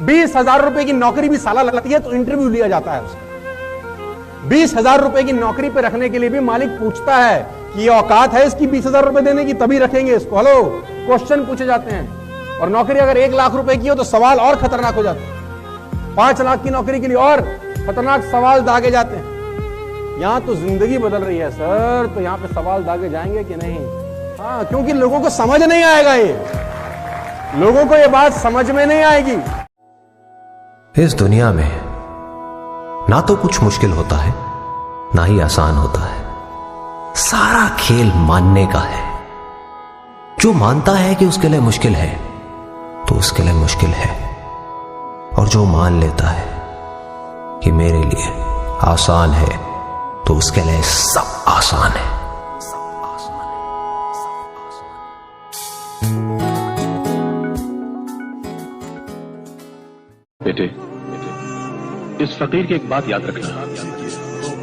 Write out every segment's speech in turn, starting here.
20,000 रुपए की नौकरी भी साला लगती है तो इंटरव्यू लिया जाता है उसका। 20,000 रुपए की नौकरी पे रखने के लिए भी मालिक पूछता है कि ये औकात है इसकी 20,000 रुपए देने की, तभी रखेंगे इसको। हेलो, क्वेश्चन पूछे जाते हैं। और नौकरी अगर 1 लाख रुपए की हो तो सवाल और खतरनाक हो जाते हैं। 5 लाख की नौकरी के लिए और खतरनाक सवाल दागे जाते हैं। यहां तो जिंदगी बदल रही है सर, तो यहां पे सवाल दागे जाएंगे कि नहीं? हाँ, क्योंकि लोगों को समझ नहीं आएगा, ये लोगों को ये बात समझ में नहीं आएगी। इस दुनिया में ना तो कुछ मुश्किल होता है ना ही आसान होता है। सारा खेल मानने का है। जो मानता है कि उसके लिए मुश्किल है तो उसके लिए मुश्किल है, और जो मान लेता है कि मेरे लिए आसान है तो उसके लिए सब आसान है। बेटे, इस फकीर की एक बात याद रखना,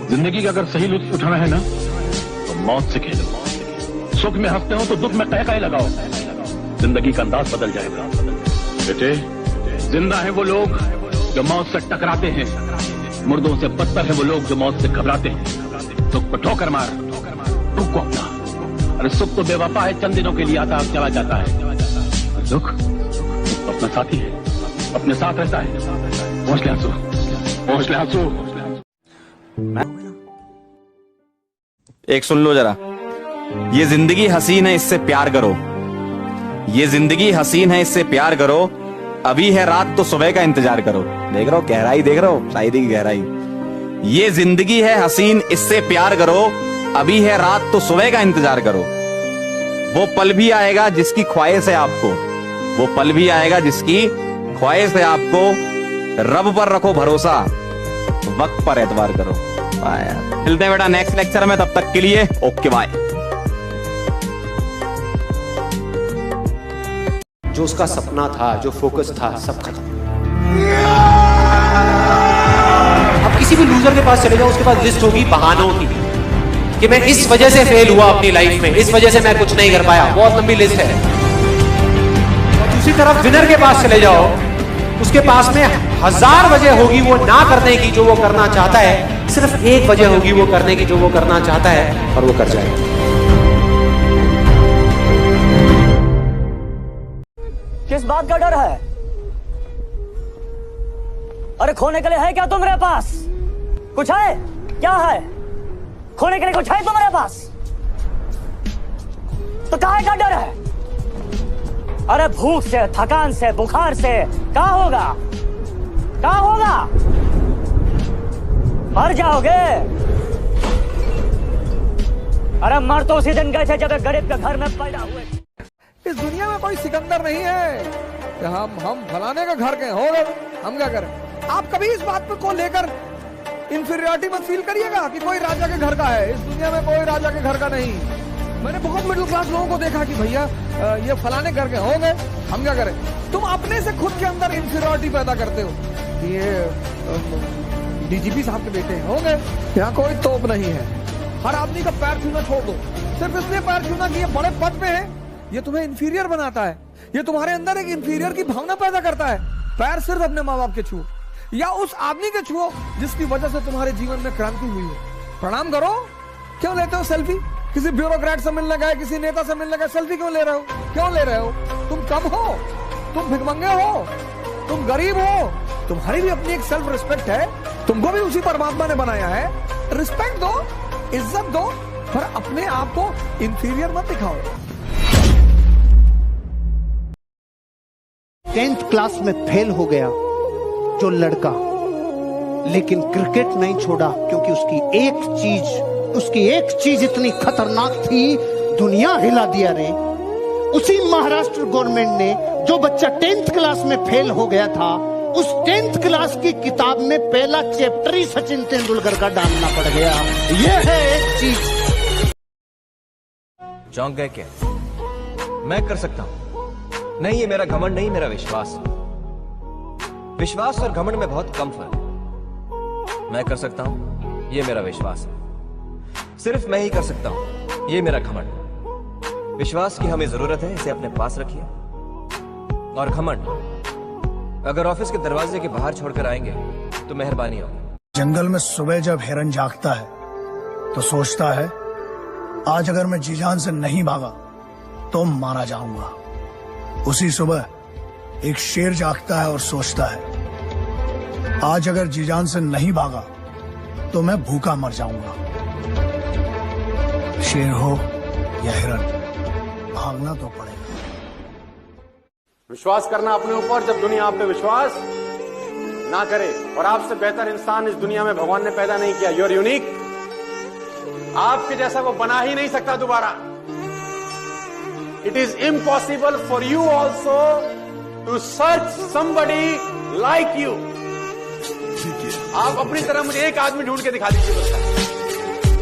जिंदगी का अगर सही लुत्फ उठाना है ना तो मौत से खेलो। सुख में हंसते हो तो दुख में कह लगाओ, जिंदगी का अंदाज बदल जाएगा। बेटे, जिंदा है वो लोग जो मौत से टकराते हैं, मुर्दों से बदतर है वो लोग जो मौत से घबराते हैं। सुख को ठोकर मार, दुख को अपना। अरे सुख तो बेवफा है, चंद दिनों के लिए आता चला जाता है। दुख अपना साथी है, अपने साथ रहता है। पहुंच ले आंसू, पहुंच ले आंसू। एक सुन लो जरा, ये जिंदगी हसीन है इससे प्यार करो। ये जिंदगी हसीन है इससे प्यार करो। अभी है रात तो सुबह का इंतजार करो। देख रहे हो गहराई, देख रहे हो शायरी की गहराई। ये जिंदगी है हसीन इससे प्यार करो। अभी है रात तो सुबह का इंतजार करो। वो पल भी आएगा जिसकी ख्वाहिश है आपको, वो पल भी आएगा जिसकी ख्वाहिश है आपको। रब पर रखो भरोसा, वक्त पर एतबार करो। मिलते हैं बेटा नेक्स्ट लेक्चर में, तब तक के लिए ओके बाय। जो उसका सपना था, जो फोकस था, सब खत्म। अब किसी भी लूजर के पास चले जाओ, उसके पास लिस्ट होगी बहानों की कि मैं इस वजह से फेल हुआ अपनी लाइफ में, इस वजह से मैं कुछ नहीं कर पाया। बहुत लंबी लिस्ट है। और दूसरी तरफ विनर के पास चले जाओ, उसके पास में 1000 वजह होगी वो ना करने की जो वो करना चाहता है, सिर्फ एक वजह होगी वो करने की जो वो करना चाहता है, और वो कर जाएगा। किस बात का डर है? अरे खोने के लिए है क्या तुम्हारे पास? कुछ है? क्या है? खोने के लिए कुछ है तुम्हारे पास? तो काहे का डर है? अरे भूख से, थकान से, बुखार से क्या होगा? क्या होगा? मर जाओगे। अरे मर तो उसी दिन गए थे जब एक गरीब के घर में पैदा हुए। इस दुनिया में कोई सिकंदर नहीं है कि हम फलाने के घर के हो गए, हम क्या करें। आप कभी इस बात को लेकर इंफीरियरिटी मत फील करिएगा कि कोई राजा के घर का है। इस दुनिया में कोई राजा के घर का नहीं। मैंने बहुत मिडिल क्लास लोगों को देखा कि भैया ये फलाने घर के हो गए, हम क्या करें। तुम अपने से खुद के अंदर इंफीरियरिटी पैदा करते हो कि ये डीजीपी साहब के बेटे हो गए। यहाँ कोई तोप नहीं है। हर आदमी का पैर छूना छोड़ दो, सिर्फ इसलिए पैर छूना कि ये बड़े पद पे है, ये तुम्हें इंफीरियर बनाता है। ये तुम्हारे अंदर एक इंफीरियर की भावना पैदा करता है। पैर सिर्फ अपने माँ बाप के छुओ या उस आदमी के छुओ जिसकी वजह से तुम्हारे जीवन में क्रांति हुई है। प्रणाम करो। क्यों लेते हो सेल्फी? किसी ब्यूरोक्रेट से मिलने गए, किसी नेता से मिलने गए, सेल्फी क्यों ले रहे हो? क्यों ले रहे हो? तुम कम हो, तुम भिखमंगे हो, तुम गरीब हो, तुम्हारी भी अपनी एक सेल्फ रिस्पेक्ट है। तुमको भी उसी परमात्मा ने बनाया है। रिस्पेक्ट दो, इज्जत दो, पर अपने आप को इंफीरियर मत दिखाओ। 10th क्लास में फेल हो गया जो लड़का, लेकिन क्रिकेट नहीं छोड़ा क्योंकि उसकी एक चीज इतनी खतरनाक थी, दुनिया हिला दिया रे। उसी महाराष्ट्र गवर्नमेंट ने जो बच्चा 10th क्लास में फेल हो गया था, उस 10th क्लास की किताब में पहला चैप्टर ही सचिन तेंदुलकर का डालना पड़ गया। यह है एक चीज। चौंक गए क्या? मैं कर सकता हूं। नहीं, ये मेरा घमंड नहीं, मेरा विश्वास। विश्वास और घमंड में बहुत कम फर्क है। मैं कर सकता हूं, ये मेरा विश्वास है। सिर्फ मैं ही कर सकता हूं, ये मेरा घमंड। विश्वास की हमें जरूरत है, इसे अपने पास रखिए। और घमंड अगर ऑफिस के दरवाजे के बाहर छोड़कर आएंगे तो मेहरबानी होगी। जंगल में सुबह जब हिरन जागता है तो सोचता है आज अगर मैं जी जान से नहीं भागा तो मारा जाऊंगा। उसी सुबह एक शेर जागता है और सोचता है आज अगर जी जान से नहीं भागा तो मैं भूखा मर जाऊंगा। शेर हो या हिरन, भागना तो पड़ेगा। विश्वास करना अपने ऊपर जब दुनिया आप पे विश्वास ना करे। और आपसे बेहतर इंसान इस दुनिया में भगवान ने पैदा नहीं किया। You are unique. आपके जैसा वो बना ही नहीं सकता दोबारा। It is impossible for you also to search somebody like you. आप अपनी तरह मुझे एक आदमी ढूंढ के दिखा दीजिए बस।